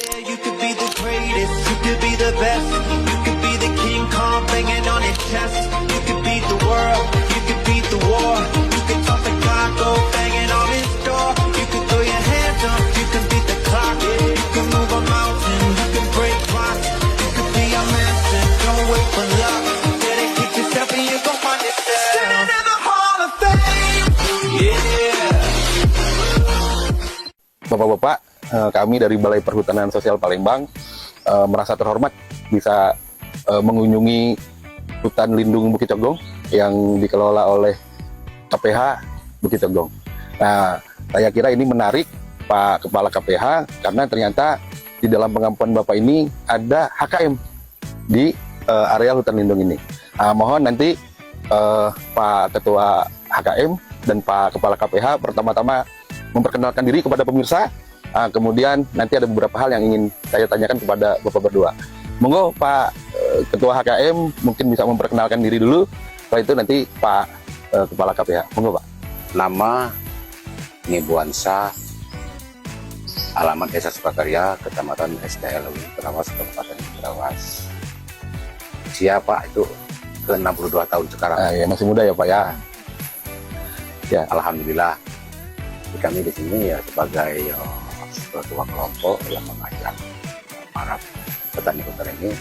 Yeah, you could be the greatest, you could be the best, you could be the King Kong banging on his chest. You could beat the world, you could beat the war, you could talk to God, go banging on his door. You could throw your hands up, you can beat the clock, you can move a mountain, you can break rocks, you could be a master, don't wait for luck. Dedicate yourself and you gon' find yourself. Standing in the Hall of Fame, yeah. Bapak-bapak, kami dari Balai Perhutanan Sosial Palembang merasa terhormat bisa mengunjungi hutan lindung Bukit Cogong yang dikelola oleh KPH Bukit Cogong. Nah, saya kira ini menarik Pak Kepala KPH karena ternyata di dalam pengampuan Bapak ini ada HKM di area hutan lindung ini. Mohon nanti Pak Ketua HKM dan Pak Kepala KPH pertama-tama memperkenalkan diri kepada pemirsa, kemudian nanti ada beberapa hal yang ingin saya tanyakan kepada Bapak berdua. Monggo Pak Ketua HKM mungkin bisa memperkenalkan diri dulu, setelah itu nanti Pak Kepala KPH. Monggo Pak. Nama Nibuansa, alamat Desa Sukakarya, Kecamatan SDL Terawas, Kabupaten Terawas. Siapa itu ke 62 tahun sekarang? Ya, masih muda ya Pak ya. Ya, alhamdulillah. Kami di sini ya sebagai ketua kelompok yang mengajak para petani hutan ini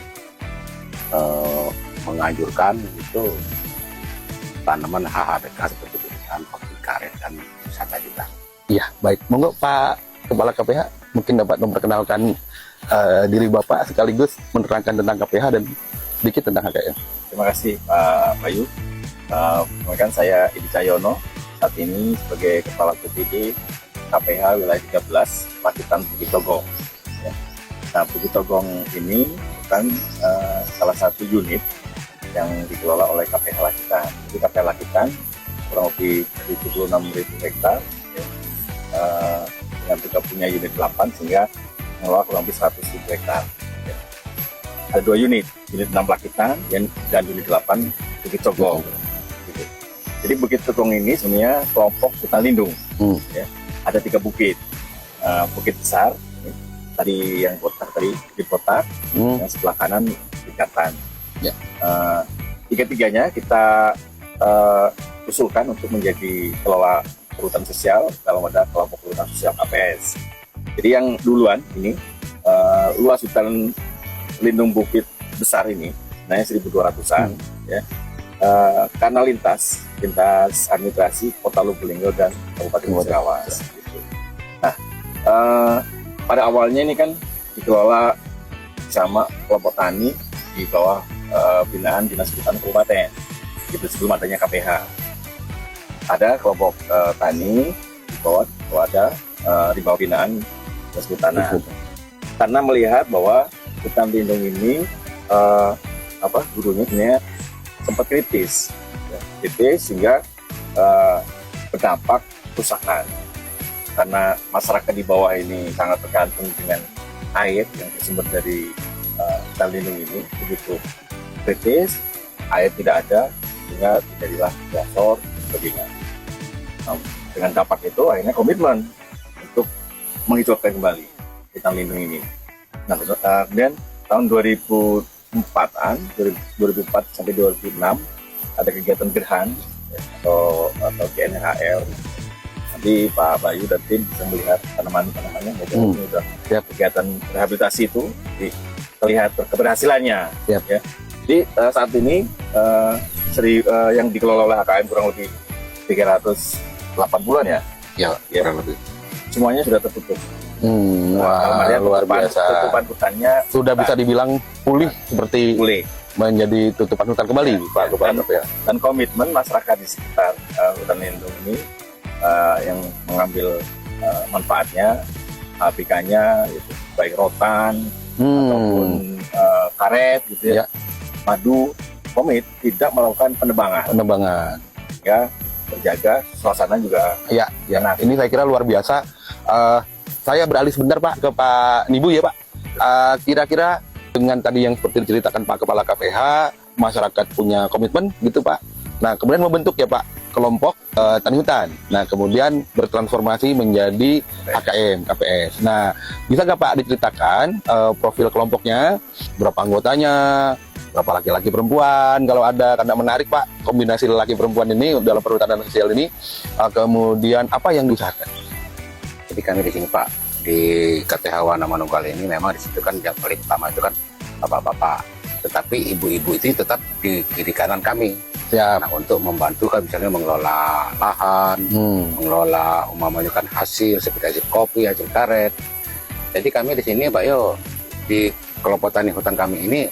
menganjurkan itu tanaman HHBK seperti pisang, kopi, karet, dan wisata juga. Iya, baik. Monggo Pak Kepala KPH mungkin dapat memperkenalkan diri Bapak sekaligus menerangkan tentang KPH dan sedikit tentang HKM. Terima kasih Pak Bayu. Perkenalkan saya Idi Cahyono, saat ini sebagai Kepala PPD KPH Wilayah 13 Pacitan Bukit Cogong. Ya. Nah, Bukit Cogong ini bukan salah satu unit yang dikelola oleh KPH Lakitan. Jadi KPH Lakitan kurang lebih 76.000 hektar, ya. Dengan kita punya unit 8 sehingga mengelola kurang lebih 100.000 hektar. Ya. Ada 2 unit 6 Lakitan dan unit 8 Bukit Cogong. Gitu. Jadi Bukit Cogong ini sebenarnya kelompok hutan lindung. Ya. Ada 3 bukit. Bukit besar, ini, tadi yang kotak tadi di kotak, yang sebelah kanan ikatan. Ya. Tiga-tiganya kita usulkan untuk menjadi kelola perhutanan sosial dalam wadah kelompok perhutanan sosial KPS. Jadi yang duluan ini luas hutan lindung bukit besar ini, sebenarnya 1.200-an, ya. Karena lintas administrasi Kota Lubulingga dan Kabupaten Terawas. Gitu. Nah, pada awalnya ini kan dikelola sama kelompok tani di bawah binaan Dinas Kehutanan Kabupaten, gitu, sebelum adanya KPH. Ada kelompok tani di bawah di bawah binaan Dinas Kehutanan. Karena melihat bahwa hutan lindung ini dulunya sebenarnya sempat kritis sehingga berdampak kerusakan karena masyarakat di bawah ini sangat tergantung dengan air yang bersumber dari hutan lindung ini. Begitu kritis, air tidak ada sehingga terjadilah longsor dan sebagainya. Dengan dampak itu akhirnya komitmen untuk menghijaukan kembali hutan lindung ini. Nah, kemudian tahun 2004 sampai 2006 ada kegiatan gerhan, ya, atau GNHL. Nanti Pak Bayu dan tim bisa melihat tanaman-tanamannya, sudah kegiatan rehabilitasi itu terlihat keberhasilannya. Ya. Jadi saat ini yang dikelola oleh HKM kurang lebih 380-an ya. Ya, kurang lebih. Semuanya sudah tertutup. Wah, luar biasa. Tutupan hutannya sudah bisa dibilang pulih seperti menjadi tutupan hutan kembali, Pak Kepala KPH. Dan komitmen masyarakat di sekitar hutan lindung ini yang mengambil manfaatnya, HBK-nya, gitu, baik rotan ataupun karet, gitu ya, madu, komit tidak melakukan penebangan, ya, terjaga suasana juga. Ya, nah, ini saya kira luar biasa. Saya beralih sebentar Pak ke Pak Nibu ya Pak. Kira-kira dengan tadi yang seperti diceritakan Pak Kepala KPH, masyarakat punya komitmen gitu Pak. Nah kemudian membentuk ya Pak kelompok tani hutan. Nah, kemudian bertransformasi menjadi HKM, KPS. Nah, bisa nggak Pak diceritakan profil kelompoknya, berapa anggotanya, berapa laki-laki perempuan, kalau ada, karena menarik Pak, kombinasi lelaki perempuan ini dalam perhutanan sosial ini, kemudian apa yang diusahakan? Jadi kami di sini Pak, di KTH Wana Manunggal ini memang di situ kan yang paling utama itu kan bapak-bapak, tetapi ibu-ibu itu tetap di kiri kanan kami. Siap. Nah, untuk membantu kan misalnya mengelola lahan, mengelola umpamanya kan hasil seperti hasil kopi, hasil karet. Jadi kami di sini Pak Yo, di kelompok tani hutan kami ini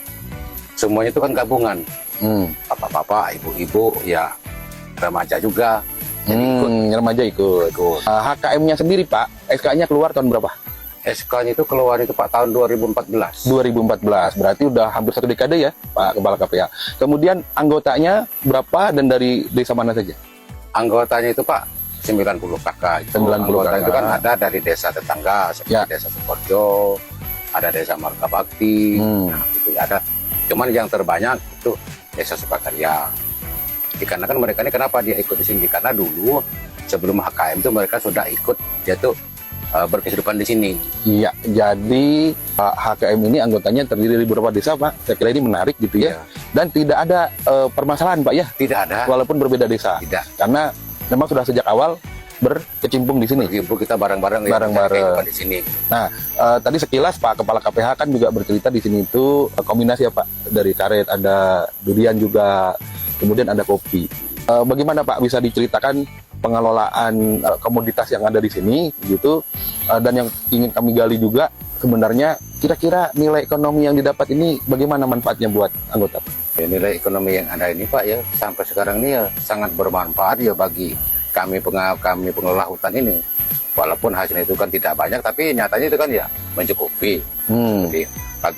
semuanya itu kan gabungan. Bapak-bapak, ibu-ibu, ya remaja juga. Jadi Remaja ikut. HKM-nya sendiri Pak, SK-nya keluar tahun berapa? SK-nya itu keluar itu Pak tahun 2014. 2014, berarti udah hampir 1 dekade ya Pak Kepala KPH. Kemudian anggotanya berapa dan dari desa mana saja? Anggotanya itu Pak 90 kakak. 90 anggota kakak. itu kan ada dari desa tetangga seperti Ya. desa Sukorejo, ada desa Marga Bakti, nah itu ya ada. Cuman yang terbanyak itu desa Sukakarya. Karena kan mereka ini kenapa dia ikut di sini? Karena dulu sebelum HKM itu mereka sudah ikut, dia tuh berkehidupan di sini. Iya, jadi HKM ini anggotanya terdiri dari beberapa desa Pak. Saya kira ini menarik gitu ya. Iya. Dan tidak ada permasalahan Pak ya, Tidak ada. walaupun berbeda desa. Tidak. Karena memang sudah sejak awal berkecimpung di sini. Berhimpun kita bareng-bareng ya, Bareng-bareng. kehidupan di sini. Nah, tadi sekilas Pak Kepala KPH kan juga bercerita di sini itu kombinasi ya Pak, dari karet, ada durian juga, kemudian ada kopi. Bagaimana Pak bisa diceritakan pengelolaan komoditas yang ada di sini gitu, dan yang ingin kami gali juga sebenarnya kira-kira nilai ekonomi yang didapat ini bagaimana manfaatnya buat anggota? Ya, nilai ekonomi yang ada ini Pak ya sampai sekarang ini ya sangat bermanfaat ya bagi kami pengelola hutan ini. Walaupun hasilnya itu kan tidak banyak, tapi nyatanya itu kan ya mencukupi. Jadi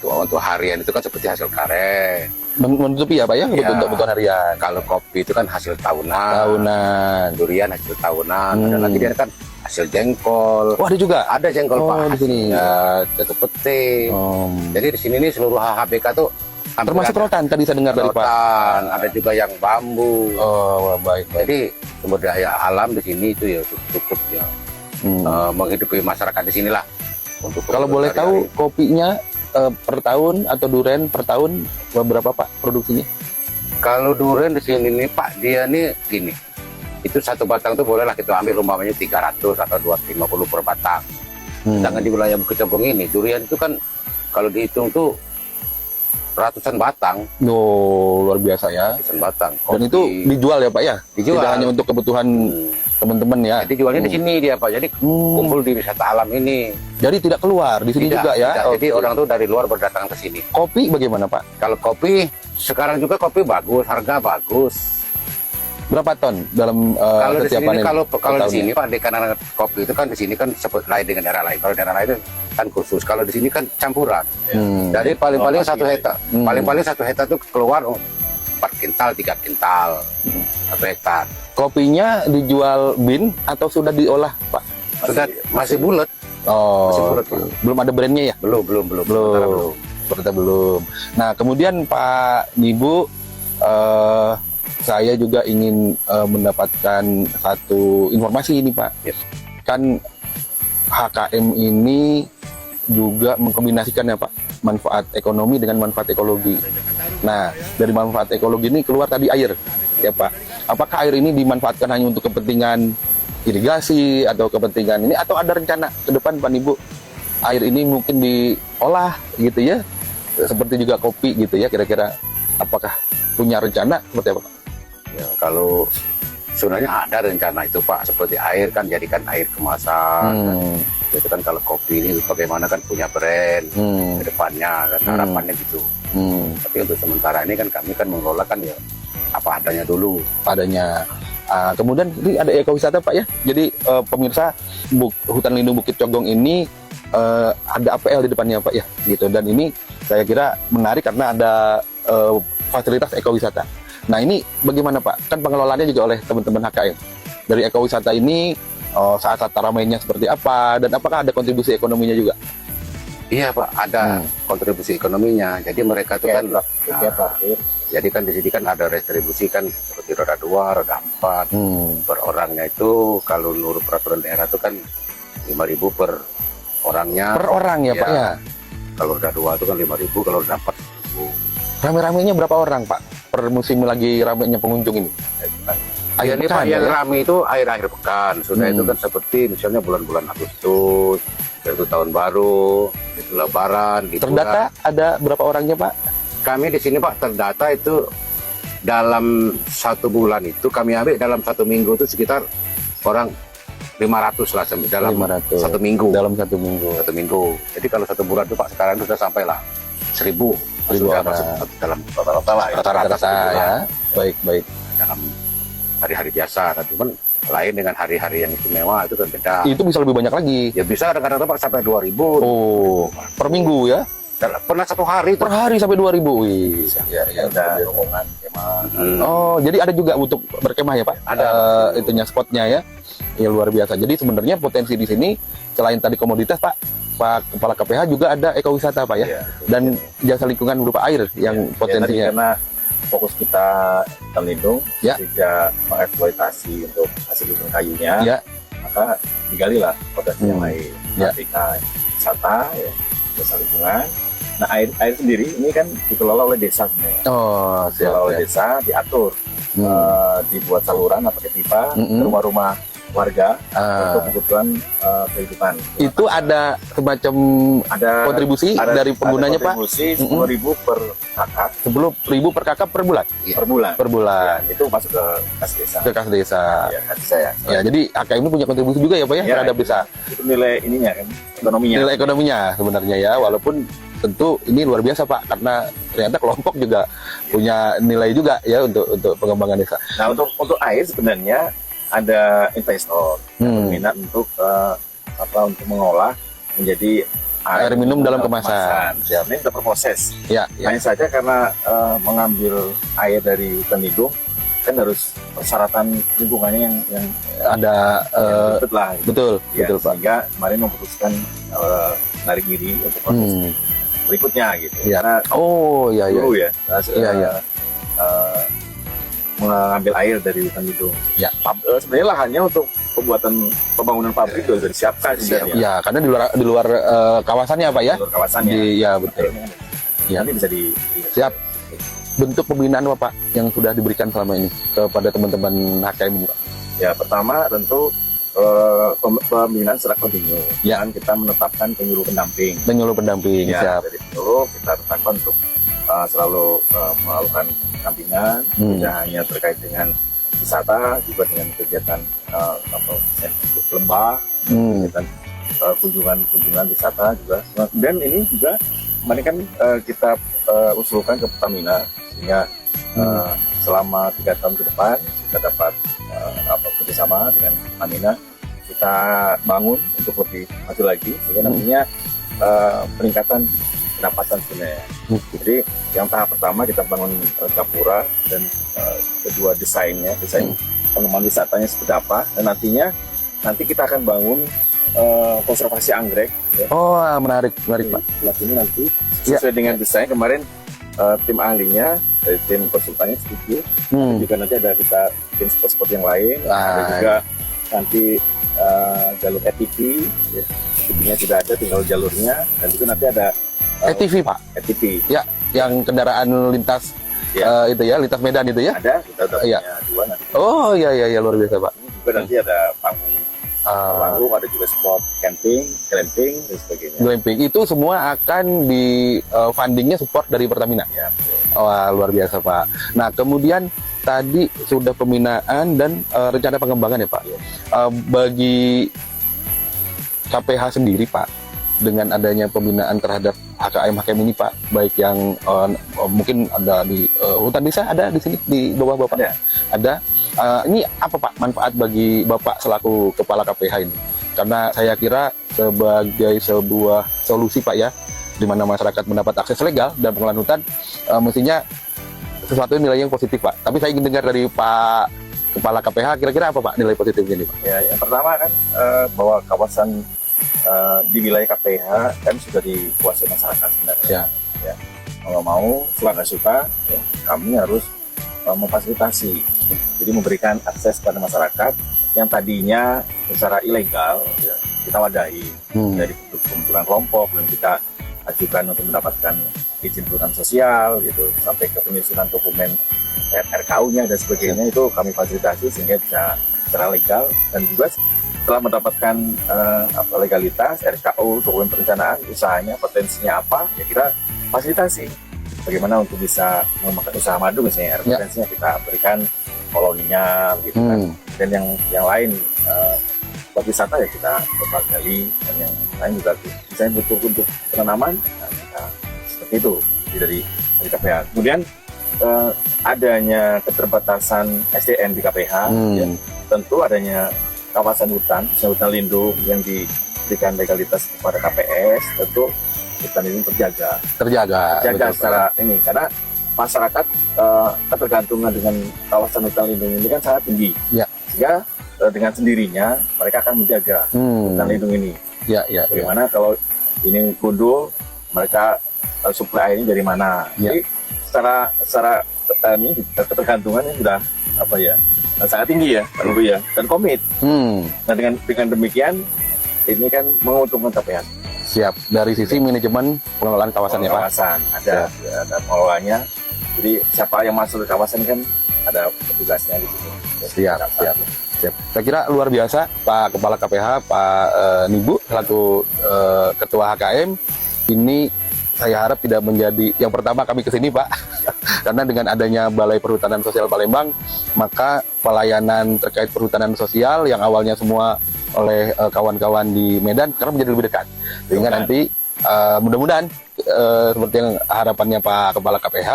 untuk harian itu kan seperti hasil karet. Menutupi ya Pak ya, Ya. untuk kebutuhan harian. Kalau kopi itu kan hasil tahunan. Durian hasil tahunan. Ada lagi dia kan hasil jengkol. Oh, ada juga. Ada jengkol Oh, Pak. di sini. Ya, jatuh peti. Jadi di sini nih seluruh HHBK tuh hampir Termasuk ada. rotan tadi saya dengar dari Pak. Rotan, ada juga yang bambu. Oh, baik. Jadi sumber daya alam di sini itu ya cukup ya menghidupi masyarakat di sinilah. Untuk Kalau boleh tahu kopinya per tahun atau durian per tahun berapa Pak produksinya? kalau durian di sini nih Pak, dia nih gini. Itu satu batang tuh bolehlah kita ambil umpamanya 300 atau 250 per batang. Sedangkan di wilayah Bukit Cogong ini durian itu kan kalau dihitung tuh ratusan batang, Luar biasa ya. ratusan batang. Dan itu dijual ya Pak ya? Dijual. Tidak hanya untuk kebutuhan teman-teman ya. Jadi jualnya di sini dia Pak. Jadi kumpul di wisata alam ini. Jadi tidak keluar di sini Tidak, juga ya. tidak. Jadi Oke. orang tuh dari luar berdatangan ke sini. Kopi bagaimana Pak? Kalau kopi sekarang juga kopi bagus, harga bagus. Berapa ton dalam Kalau di setiap sini panen? kalau per di tahunnya? sini Pak, di kanan kopi itu kan di sini kan seperti lain dengan daerah lain. Kalau daerah lain itu kan khusus. Kalau di sini kan campuran. Jadi paling-paling satu hektar, paling-paling satu hektar itu keluar 4 kintal, 3 kintal, 1 hektar. Kopinya dijual bin atau sudah diolah Pak? Sudah masih bulat, Oh, masih bulat, oke. Pak. Belum ada brandnya ya? belum. Sementara belum. Seperti belum. Nah, kemudian Pak Nibu, saya juga ingin mendapatkan satu informasi ini Pak. Yes. Kan HKM ini juga mengkombinasikan ya Pak, manfaat ekonomi dengan manfaat ekologi. Nah, dari manfaat ekologi ini keluar tadi air, ya Pak. Apakah air ini dimanfaatkan hanya untuk kepentingan irigasi atau kepentingan ini, atau ada rencana ke depan Pak Nibu air ini mungkin diolah gitu ya, seperti juga kopi gitu ya, kira-kira apakah punya rencana seperti apa Pak? Ya, kalau sebenarnya ada rencana itu Pak, seperti air kan jadikan air kemasan. Itu kan kalau kopi ini bagaimana kan punya brand ke depannya kan harapannya gitu. Tapi untuk sementara ini kan kami kan mengelola kan ya apa adanya dulu. Padanya. Kemudian ini ada ekowisata Pak ya. Jadi pemirsa, hutan lindung Bukit Cogong ini ada APL di depannya Pak ya, gitu. Dan ini saya kira menarik karena ada fasilitas ekowisata. Nah ini bagaimana Pak? Kan pengelolaannya juga oleh teman-teman HKM. Dari ekowisata ini saat-saat ramainya seperti apa, dan apakah ada kontribusi ekonominya juga? Iya Pak, ada kontribusi ekonominya. Jadi mereka tuh kan Jadi kan di sini kan ada retribusi kan seperti roda 2, roda 4. Per orangnya itu kalau menurut peraturan daerah itu kan 5.000 per orangnya. Per orang ya, Pak ya? Kalau roda 2 itu kan 5.000, kalau roda 4 Rame-ramenya berapa orang, Pak? Per musim lagi ramenya pengunjung ini? Akhir pekan, yang rame itu akhir-akhir pekan. Sudah itu kan seperti misalnya bulan-bulan Agustus, yaitu tahun baru, itu Lebaran, liburan. Terdata ada berapa orangnya, Pak? Kami di sini Pak terdata itu dalam 1 bulan itu kami ambil dalam 1 minggu itu sekitar orang 500 lah dalam 500. 1 minggu. Dalam 1 minggu. 1 minggu. Jadi kalau 1 bulan itu Pak sekarang sudah sampai lah 1.000 sudah masuk dalam rata-rata lah. Rata-rata ya. Baik. Dalam hari-hari biasa. Nah, cuman lain dengan hari-hari yang istimewa itu kan beda. Itu bisa lebih banyak lagi. Ya bisa kadang-kadang Pak sampai 2.000. Oh, per minggu ya? Pernah 1 hari Per hari sampai 2.000. Wih. Ya. Ada rombongan kemah. Oh, jadi ada juga untuk berkemah ya, Pak? Ada. Itunya spotnya ya. Ya luar biasa. Jadi sebenarnya potensi di sini selain tadi komoditas, Pak Kepala KPH juga ada ekowisata, Pak ya. Iya, Dan jasa lingkungan berupa air yang Ya, potensinya. tadi karena fokus kita hutan lindung, Ya. tidak mengeksploitasi untuk hasil lindung kayunya, Ya. maka digalilah potensi yang lain. Ya. Ketika wisata, ya, jasa lingkungan. Nah, air sendiri ini kan dikelola oleh desa sebenarnya. Oh, Dikelola siap. oleh Ya. desa, diatur, dibuat saluran atau pipa ke Mm-mm. rumah-rumah warga Ah. untuk kebutuhan kehidupan. Itu ada semacam Ada kontribusi dari penggunanya, Pak? kontribusi 10.000 per kakak 10.000 per kakak per bulan? per bulan. Per bulan. Itu masuk ke kas desa. Ke kas desa. Ya, kas saya. Ya, jadi AKM ini punya kontribusi juga ya, Pak ya, Ya, terhadap desa. Itu nilai ininya kan, ekonominya. Nilai ekonominya sebenarnya ya, walaupun tentu ini luar biasa, Pak, karena ternyata kelompok juga punya nilai juga ya untuk pengembangan desa. Nah, untuk air sebenarnya ada investor yang berminat untuk untuk mengolah menjadi Air minum dalam kemasan. Ya, ini sudah berproses. Ya, ya. Hanya saja karena mengambil air dari hutan lindung kan harus persyaratan lingkungannya yang Ada ribet lah. Gitu. betul, Ya, betul, Pak. sehingga kemarin memutuskan menarik diri untuk proses berikutnya gitu. Ya. Karena Oh, iya, iya. dulu ya, Iya. mengambil air dari hutan lindung. Ya. Sebenarnya lahannya untuk pembangunan pabrik sudah disiapkan sebenarnya. Ya, karena di luar kawasannya, Pak ya. Jalur kawasannya. Ya, betul. Ya. Nanti bisa Siap. Bentuk pembinaan apa, Pak, yang sudah diberikan selama ini kepada teman-teman HKM ini, Pak? Ya, pertama tentu pembinaan secara kontinu. Ya. Dan kita menetapkan penyuluh pendamping. Penyuluh pendamping, Ya, siap. dari penyuluh kita tetapkan untuk selalu melakukan pendampingan, tidak hanya terkait dengan wisata, juga dengan kegiatan lembah, dan kunjungan wisata juga. Nah, dan ini juga kemarin kan kita usulkan ke Pertamina sehingga selama 3 tahun ke depan kita dapat kerjasama dengan Pertamina, kita bangun untuk lebih maju lagi sehingga nantinya peningkatan pendapatan sebenarnya. Jadi yang tahap pertama kita bangun gapura dan kedua desain pengembangan wisatanya seperti apa, dan nanti kita akan bangun konservasi anggrek. Ya. Oh, menarik, Pak. Sebelah sini nanti sesuai dengan desain kemarin tim ahlinya dari tim konsultannya setuju. Juga nanti ada kita bikin spot-spot yang lain. Ada juga nanti jalur ETP, ya. ETP-nya sudah ada, tinggal jalurnya, dan juga nanti ada ETV, Pak. ETP. Ya, yang kendaraan lintas Ya. itu ya, lintas medan itu ya. Ada, kita udah Iya. punya 2 nanti. Oh, iya, luar biasa, Pak. Ini juga nanti ada panggung, ada juga spot camping, glamping, dan sebagainya. Glamping itu semua akan di fundingnya support dari Pertamina. Ya, betul. Wah, luar biasa, Pak. Nah, kemudian tadi sudah pembinaan dan rencana pengembangan ya, Pak. Bagi KPH sendiri, Pak, dengan adanya pembinaan terhadap HKM ini, Pak, baik yang mungkin ada di hutan desa, ada di sini di bawah Bapak. Ada. Ini apa, Pak, manfaat bagi Bapak selaku kepala KPH ini? Karena saya kira sebagai sebuah solusi, Pak ya, di mana masyarakat mendapat akses legal dan pengelolaan hutan, mestinya sesuatu nilai yang positif, Pak. Tapi saya ingin dengar dari Pak Kepala KPH, kira-kira apa, Pak, nilai positifnya ini, Pak? Ya, yang pertama kan bahwa kawasan di wilayah KPH kan sudah dikuasai masyarakat sebenarnya. Ya. Kalau mau, suka nggak suka, ya, kami harus memfasilitasi. Jadi memberikan akses kepada masyarakat yang tadinya secara ilegal, ya, kita wadahi dari kumpulan kelompok, dan kita ajukan untuk mendapatkan izin perhutanan sosial gitu, sampai ke penyusunan dokumen RKU-nya dan sebagainya, itu kami fasilitasi sehingga bisa secara legal, dan juga setelah mendapatkan legalitas RKU, dokumen perencanaan usahanya, potensinya apa, ya kita fasilitasi bagaimana untuk bisa mengembangkan usaha madu misalnya, potensinya kita berikan koloninya gitu kan, dan yang lain buat wisata ya kita coba gali, dan yang lain juga misalnya butuh untuk penanaman, nah kita seperti itu dari KPH. Kemudian adanya keterbatasan SDM di KPH, ya, tentu adanya kawasan hutan lindung yang diberikan legalitas kepada KPS, tentu hutan ini terjaga secara ini, karena masyarakat ketergantungan dengan kawasan hutan lindung ini kan sangat tinggi, sehingga dengan sendirinya mereka akan menjaga hutan lindung ini. Bagaimana kalau ini gundul, mereka suplai airnya dari mana? Jadi secara ini ketergantungannya sudah sangat tinggi ya, Pak Luhur ya, dan komit. Nah dengan demikian ini kan menguntungkan KPH. Siap. Dari sisi manajemen pengelolaan kawasannya, Pak. Kawasan ada pengelolanya. Jadi siapa yang masuk ke kawasan kan ada petugasnya gitu. Siap. Saya kira luar biasa Pak Kepala KPH, Pak Nibu selaku Ketua HKM. Ini saya harap tidak menjadi yang pertama kami kesini, Pak. Karena dengan adanya Balai Perhutanan Sosial Palembang, maka pelayanan terkait perhutanan sosial yang awalnya semua oleh kawan-kawan di Medan sekarang menjadi lebih dekat. Sehingga nanti mudah-mudahan seperti yang harapannya Pak Kepala KPH,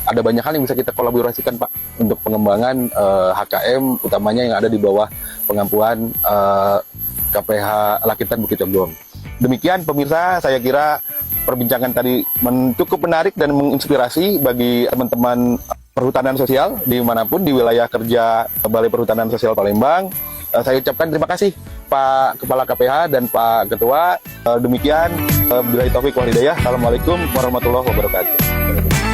ada banyak hal yang bisa kita kolaborasikan, Pak, untuk pengembangan HKM, utamanya yang ada di bawah pengampuan KPH Lakitan Bukit Conggong. Demikian pemirsa, saya kira perbincangan tadi cukup menarik dan menginspirasi bagi teman-teman perhutanan sosial dimanapun di wilayah kerja Balai Perhutanan Sosial Palembang. Saya ucapkan terima kasih Pak Kepala KPH dan Pak Ketua. Demikian, billahi taufiq wal hidayah. Assalamualaikum warahmatullahi wabarakatuh.